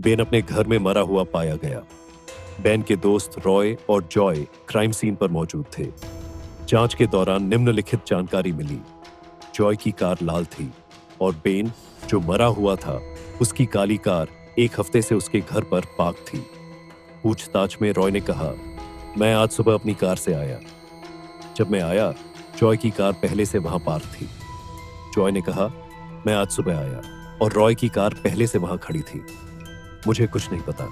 Ben अपने घर में मरा हुआ पाया गया। बेन के दोस्त रॉय और जॉय क्राइम सीन पर मौजूद थे। जांच के दौरान निम्नलिखित जानकारी मिली। जॉय की कार लाल थी और बेन, जो मरा हुआ था, उसकी काली कार एक हफ्ते से उसके घर पर पार्क थी। पूछताछ में रॉय ने कहा, मैं आज सुबह अपनी कार से आया। जब मैं आया, जॉय की कार पहले से वहां पार्क थी। जॉय ने कहा, मैं आज सुबह आया और रॉय की कार पहले से वहां खड़ी थी। मुझे कुछ नहीं पता।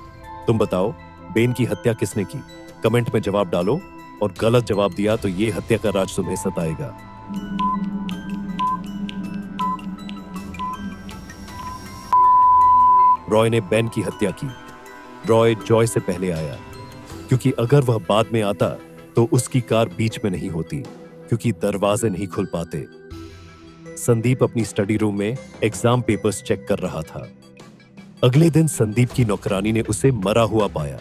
तुम बताओ, बेन की हत्या किसने की? कमेंट में जवाब डालो और गलत जवाब दिया तो ये हत्या का राज तुम्हें सताएगा। रॉय ने बेन की हत्या की। रॉय जॉय से पहले आया, क्योंकि अगर वह बाद में आता तो उसकी कार बीच में नहीं होती, क्योंकि दरवाजे नहीं खुल पाते। संदीप अपनी स्टडी रूम में एग्जाम पेपर्स चेक कर रहा था। अगले दिन संदीप की नौकरानी ने उसे मरा हुआ पाया।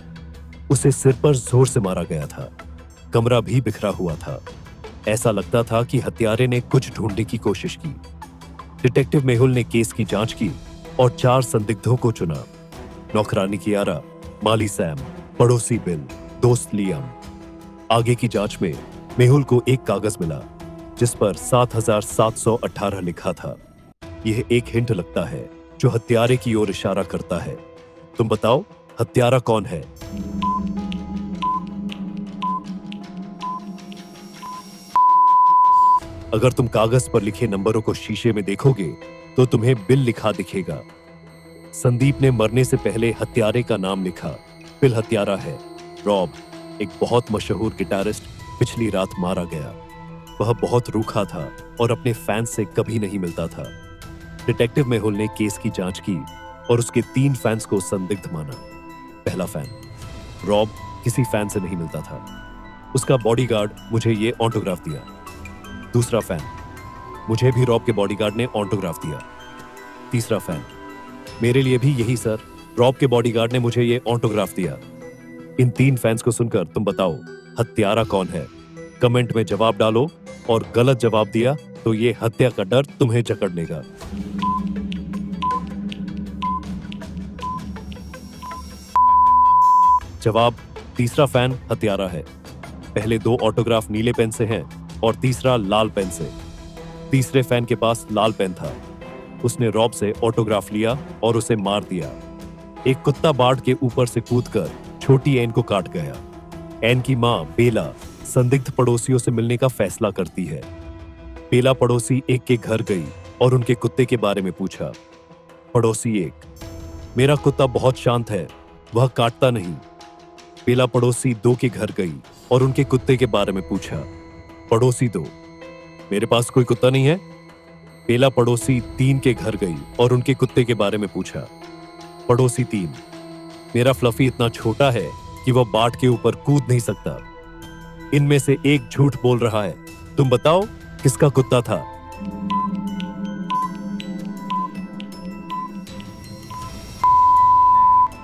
उसे सिर पर जोर से मारा गया था। कमरा भी बिखरा हुआ था। ऐसा लगता था कि हत्यारे ने कुछ ढूंढने की कोशिश की। डिटेक्टिव मेहुल ने केस की जांच की और 4 संदिग्धों को चुना। नौकरानी कियारा, माली सैम, पड़ोसी बिल, दोस्त लियाम। आगे की जांच में मेहुल को एक कागज मिला जिस पर 7718 लिखा था। यह एक हिंट लगता है जो हत्यारे की ओर इशारा करता है। तुम बताओ, हत्यारा कौन है? अगर तुम कागज पर लिखे नंबरों को शीशे में देखोगे तो तुम्हें बिल लिखा दिखेगा। संदीप ने मरने से पहले हत्यारे का नाम लिखा। बिल हत्यारा है। रॉब, एक बहुत मशहूर गिटारिस्ट, पिछली रात मारा गया। वह बहुत रूखा था और अपने फैंस से कभी नहीं मिलता था। डिटेक्टिव मेहुल ने केस की जांच की और उसके 3 फैंस को संदिग्ध माना। पहला फैन, रॉब, किसी फैन से नहीं मिलता था। उसका बॉडीगार्ड मुझे ये ऑटोग्राफ दिया। दूसरा फैन, मुझे भी रॉब के बॉडीगार्ड ने ऑटोग्राफ दिया। तीसरा फैन, मेरे लिए भी यही सर, रॉब के बॉडीगार्ड ने मुझे ये ऑटोग्राफ दिया। इन 3 फैंस को सुनकर तुम बताओ, हत्यारा कौन है? कमेंट में जवाब डालो और गलत जवाब दिया तो ये हत्या का डर तुम्हें जकड़ लेगा। जवाब, तीसरा फैन हत्यारा है। पहले 2 ऑटोग्राफ नीले पेन से हैं और तीसरा लाल पेन से। तीसरे फैन के पास लाल पेन था। उसने रॉब से ऑटोग्राफ लिया और उसे मार दिया। एक कुत्ता बाड़ के ऊपर से कूदकर छोटी एन को काट गया। एन की मां बेला संदिग्ध पड़ोसियों से मिलने का फैसला करती है। बेला पड़ोसी 1 के घर गई और उनके कुत्ते के बारे में पूछा। पड़ोसी 1, मेरा कुत्ता बहुत शांत है, वह काटता नहीं। बेला पड़ोसी 2 के घर गई और उनके कुत्ते के बारे में पूछा। पड़ोसी 2, मेरे पास कोई कुत्ता नहीं है। बेला पड़ोसी 3 के घर गई और उनके कुत्ते के बारे में पूछा। पड़ोसी 3, मेरा फ्लफी इतना छोटा है कि वह बाट के ऊपर कूद नहीं सकता। इनमें से एक झूठ बोल रहा है। तुम बताओ, किसका कुत्ता था?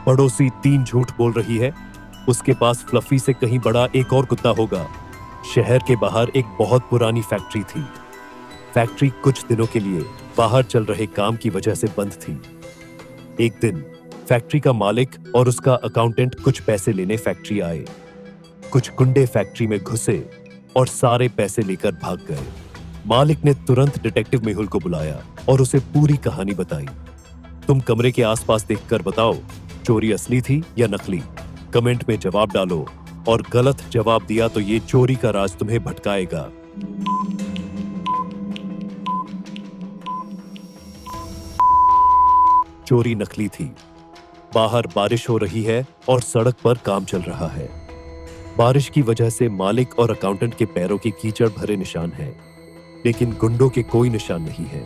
पड़ोसी 3 झूठ बोल रही है। उसके पास फ्लफी से कहीं बड़ा एक और कुत्ता होगा। शहर के बाहर एक बहुत पुरानी फैक्ट्री थी। फैक्ट्री कुछ दिनों के लिए बाहर चल रहे काम की वजह से बंद थी। एक दिन फैक्ट्री का मालिक और उसका अकाउंटेंट कुछ पैसे लेने फैक्ट्री आए। कुछ गुंडे फैक्ट्री में घुसे और सारे पैसे लेकर भाग गए। मालिक ने तुरंत डिटेक्टिव मेहुल को बुलाया और उसे पूरी कहानी बताई। तुम कमरे के आसपास देखकर बताओ, चोरी असली थी या नकली? कमेंट में जवाब डालो और गलत जवाब दिया तो ये चोरी का राज तुम्हें भटकाएगा। चोरी नकली थी। बाहर बारिश हो रही है और सड़क पर काम चल रहा है। बारिश की वजह से मालिक और अकाउंटेंट के पैरों के कीचड़ भरे निशान हैं, लेकिन गुंडों के कोई निशान नहीं है।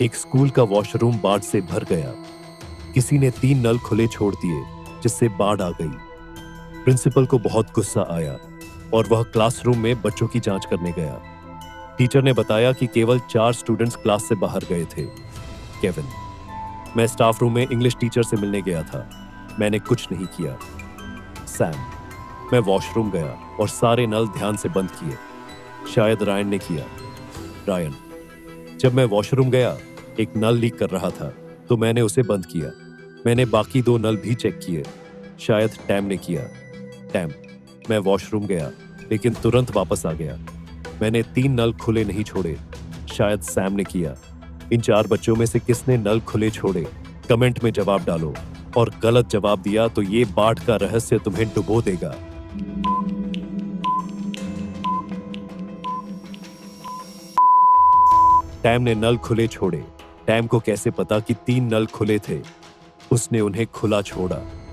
एक स्कूल का वॉशरूम बाढ़ से भर गया। किसी ने 3 नल खुले छोड़ दिए, जिससे बाढ़ आ गई। प्रिंसिपल को बहुत गुस्सा आया और वह क्लासरूम में बच्चों की जांच करने गया। टीचर ने बताया कि केवल 4 स्टूडेंट्स क्लास से बाहर गए थे। केविन, मैं स्टाफ रूम में इंग्लिश टीचर से मिलने गया था। मैंने कुछ नहीं किया। सैम, मैं वॉशरूम गया और सारे नल ध्यान से बंद किए। शायद रायन ने किया। रायन, जब मैं वॉशरूम गया, एक नल लीक कर रहा था तो मैंने उसे बंद किया। मैंने बाकी 2 नल भी चेक किए। शायद टैम ने किया। टैम, मैं वॉशरूम गया, लेकिन तुरंत वापस आ गया। मैंने 3 नल खुले नहीं छोड़े। शायद सैम ने किया। इन 4 बच्चों में से किसने नल खुले छोड़े? कमेंट में जवाब डालो, और गलत जवाब दिया तो ये बाढ़ का रहस्य तुम्हें डुबो देगा। टैम ने नल खुले छोड़े। टैम को कैसे पता कि 3 नल खुले थे? उसने उन्हें खुला छोड़ा।